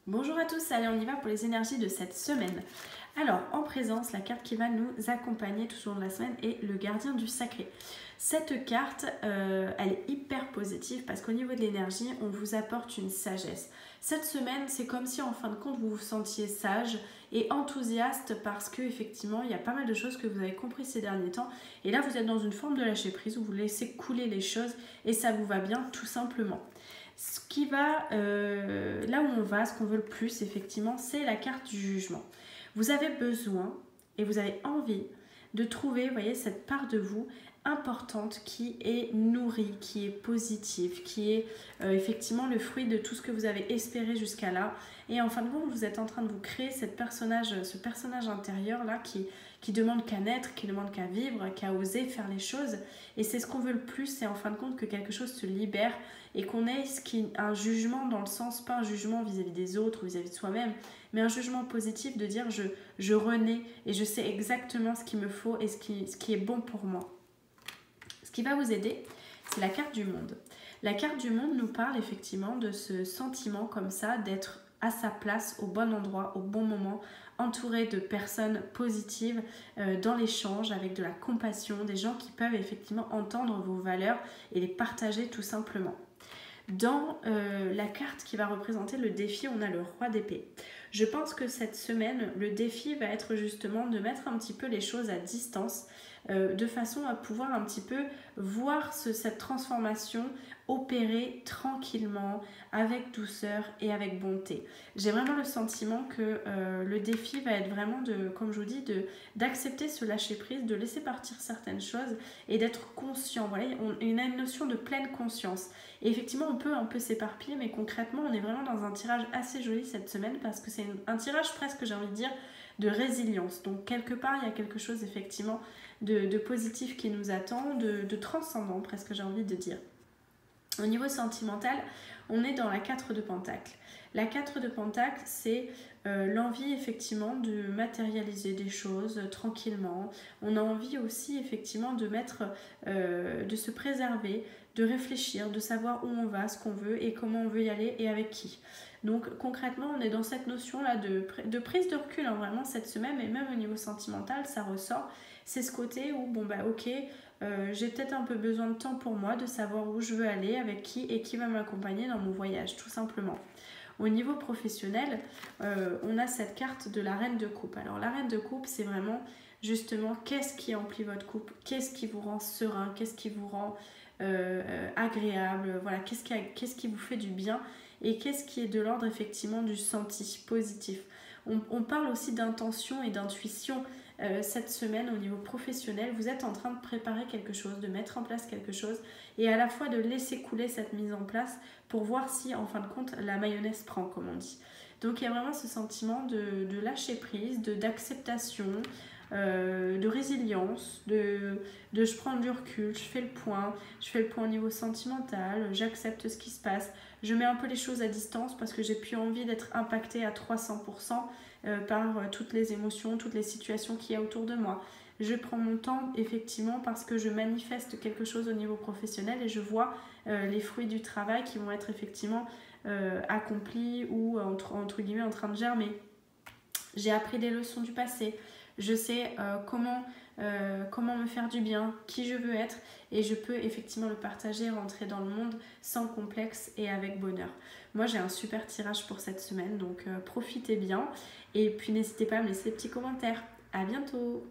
Bonjour à tous, allez on y va pour les énergies de cette semaine. Alors en présence, la carte qui va nous accompagner tout au long de la semaine est le gardien du sacré. Cette carte, elle est hyper positive parce qu'au niveau de l'énergie, on vous apporte une sagesse. Cette semaine, c'est comme si en fin de compte, vous vous sentiez sage et enthousiaste parce que effectivement, il y a pas mal de choses que vous avez compris ces derniers temps. Et là, vous êtes dans une forme de lâcher prise où vous laissez couler les choses et ça vous va bien tout simplement. Ce qui va, là où on va, ce qu'on veut le plus, effectivement, c'est la carte du jugement. Vous avez besoin et vous avez envie de trouver, vous voyez, cette part de vous importante qui est nourrie, qui est positive, qui est effectivement le fruit de tout ce que vous avez espéré jusqu'à là. Et en fin de compte, vous êtes en train de vous créer ce personnage intérieur là qui demande qu'à naître, qui demande qu'à vivre, qu'à oser faire les choses. Et c'est ce qu'on veut le plus, c'est en fin de compte que quelque chose se libère et qu'on ait un jugement dans le sens, pas un jugement vis-à-vis des autres ou vis-à-vis de soi-même, mais un jugement positif de dire je renais et je sais exactement ce qu'il me faut et ce qui est bon pour moi. Ce qui va vous aider, c'est la carte du monde. La carte du monde nous parle effectivement de ce sentiment comme ça d'être à sa place, au bon endroit, au bon moment, entouré de personnes positives dans l'échange, avec de la compassion, des gens qui peuvent effectivement entendre vos valeurs et les partager tout simplement. Dans la carte qui va représenter le défi, on a le roi d'épée. Je pense que cette semaine, le défi va être justement de mettre un petit peu les choses à distance, de façon à pouvoir un petit peu voir cette transformation opérer tranquillement, avec douceur et avec bonté. J'ai vraiment le sentiment que le défi va être vraiment, comme je vous dis, d'accepter ce lâcher prise, de laisser partir certaines choses et d'être conscient. Voilà, on a une notion de pleine conscience. Et effectivement, on peut un peu s'éparpiller, mais concrètement, on est vraiment dans un tirage assez joli cette semaine parce que c'est un tirage presque, j'ai envie de dire, de résilience. Donc quelque part, il y a quelque chose effectivement de positif qui nous attend, de transcendant presque, j'ai envie de dire. Au niveau sentimental, on est dans la 4 de Pentacle. La 4 de Pentacle, c'est l'envie effectivement de matérialiser des choses tranquillement. On a envie aussi effectivement de se préserver, de réfléchir, de savoir où on va, ce qu'on veut et comment on veut y aller et avec qui. Donc concrètement, on est dans cette notion-là de prise de recul, hein, vraiment cette semaine, et même au niveau sentimental, ça ressort. C'est ce côté où, bon bah ok, j'ai peut-être un peu besoin de temps pour moi, de savoir où je veux aller, avec qui et qui va m'accompagner dans mon voyage, tout simplement. Au niveau professionnel, on a cette carte de la reine de coupe. Alors la reine de coupe, c'est vraiment justement qu'est-ce qui emplit votre couple, qu'est-ce qui vous rend serein, qu'est-ce qui vous rend agréable, voilà, qu'est-ce qui vous fait du bien et qu'est-ce qui est de l'ordre effectivement du senti positif. On parle aussi d'intention et d'intuition cette semaine au niveau professionnel. Vous êtes en train de préparer quelque chose, de mettre en place quelque chose et à la fois de laisser couler cette mise en place pour voir si en fin de compte la mayonnaise prend, comme on dit. Donc il y a vraiment ce sentiment de lâcher prise, d'acceptation, de résilience, de je prends du recul, je fais le point au niveau sentimental, j'accepte ce qui se passe, je mets un peu les choses à distance parce que j'ai plus envie d'être impactée à 300% par toutes les émotions, toutes les situations qu'il y a autour de moi. Je prends mon temps effectivement parce que je manifeste quelque chose au niveau professionnel et je vois les fruits du travail qui vont être effectivement accomplis ou entre guillemets en train de germer. J'ai appris des leçons du passé, je sais comment me faire du bien, qui je veux être et je peux effectivement le partager, rentrer dans le monde sans complexe et avec bonheur. Moi j'ai un super tirage pour cette semaine donc profitez bien et puis n'hésitez pas à me laisser des petits commentaires. À bientôt!